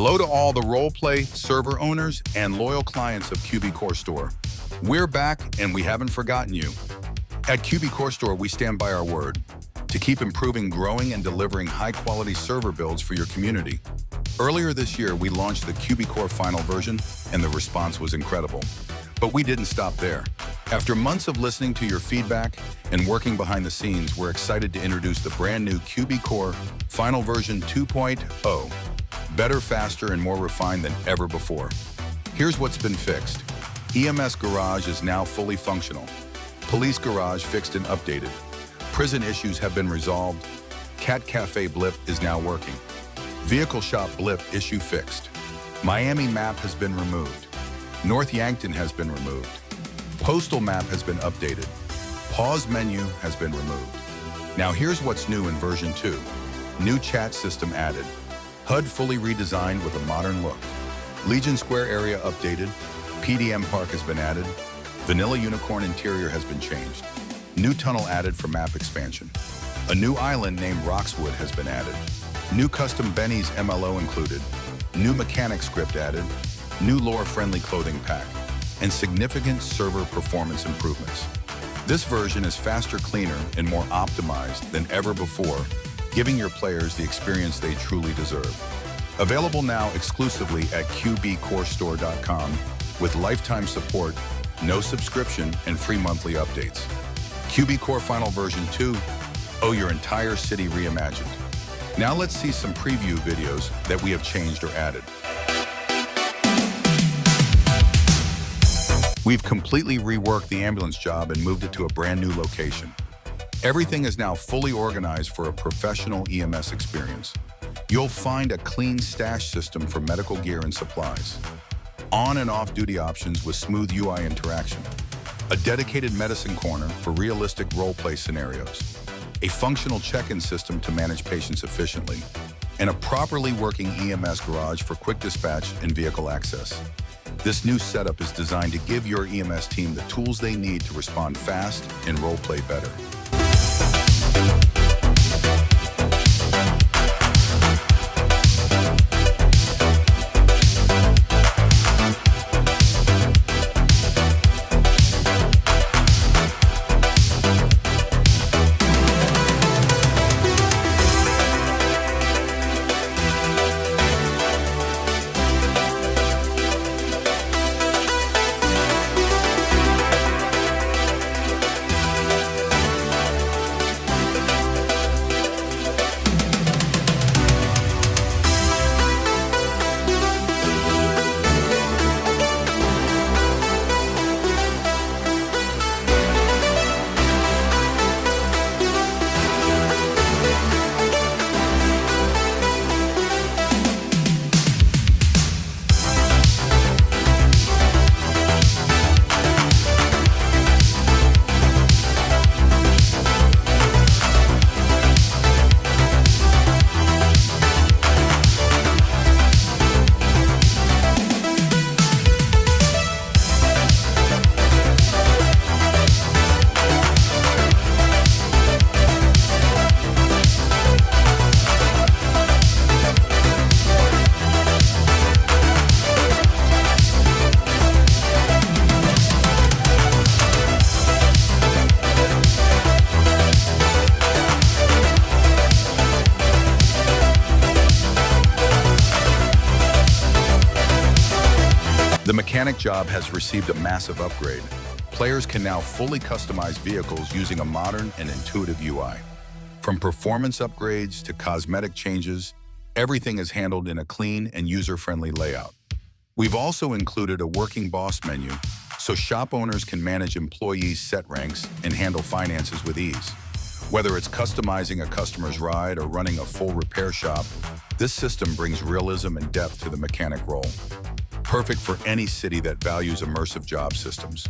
Hello to all the roleplay, server owners, and loyal clients of QBCore Store. We're back, and we haven't forgotten you. At QBCore Store, we stand by our word to keep improving, growing, and delivering high-quality server builds for your community. Earlier this year, we launched the QBCore Final Version, and the response was incredible. But we didn't stop there. After months of listening to your feedback and working behind the scenes, we're excited to introduce the brand new QBCore Final Version 2.0. Better, faster, and more refined than ever before. Here's what's been fixed. EMS Garage is now fully functional. Police Garage fixed and updated. Prison issues have been resolved. Cat Cafe blip is now working. Vehicle Shop blip issue fixed. Miami map has been removed. North Yankton has been removed. Postal map has been updated. Pause menu has been removed. Now here's what's new in version 2. New chat system added. HUD fully redesigned with a modern look. Legion Square area updated. PDM Park has been added. Vanilla Unicorn interior has been changed. New tunnel added for map expansion. A new island named Rockswood has been added. New custom Benny's MLO included. New mechanic script added. New lore-friendly clothing pack. And significant server performance improvements. This version is faster, cleaner, and more optimized than ever before, giving your players the experience they truly deserve. Available now exclusively at QBCoreStore.com with lifetime support, no subscription, and free monthly updates. QBCore Final Version 2, your entire city reimagined. Now let's see some preview videos that we have changed or added. We've completely reworked the ambulance job and moved it to a brand new location. Everything is now fully organized for a professional EMS experience. You'll find a clean stash system for medical gear and supplies. On and off duty options with smooth UI interaction. A dedicated medicine corner for realistic roleplay scenarios. A functional check-in system to manage patients efficiently. And a properly working EMS garage for quick dispatch and vehicle access. This new setup is designed to give your EMS team the tools they need to respond fast and roleplay better. The mechanic job has received a massive upgrade. Players can now fully customize vehicles using a modern and intuitive UI. From performance upgrades to cosmetic changes, everything is handled in a clean and user-friendly layout. We've also included a working boss menu, so shop owners can manage employees' set ranks and handle finances with ease. Whether it's customizing a customer's ride or running a full repair shop, this system brings realism and depth to the mechanic role. Perfect for any city that values immersive job systems.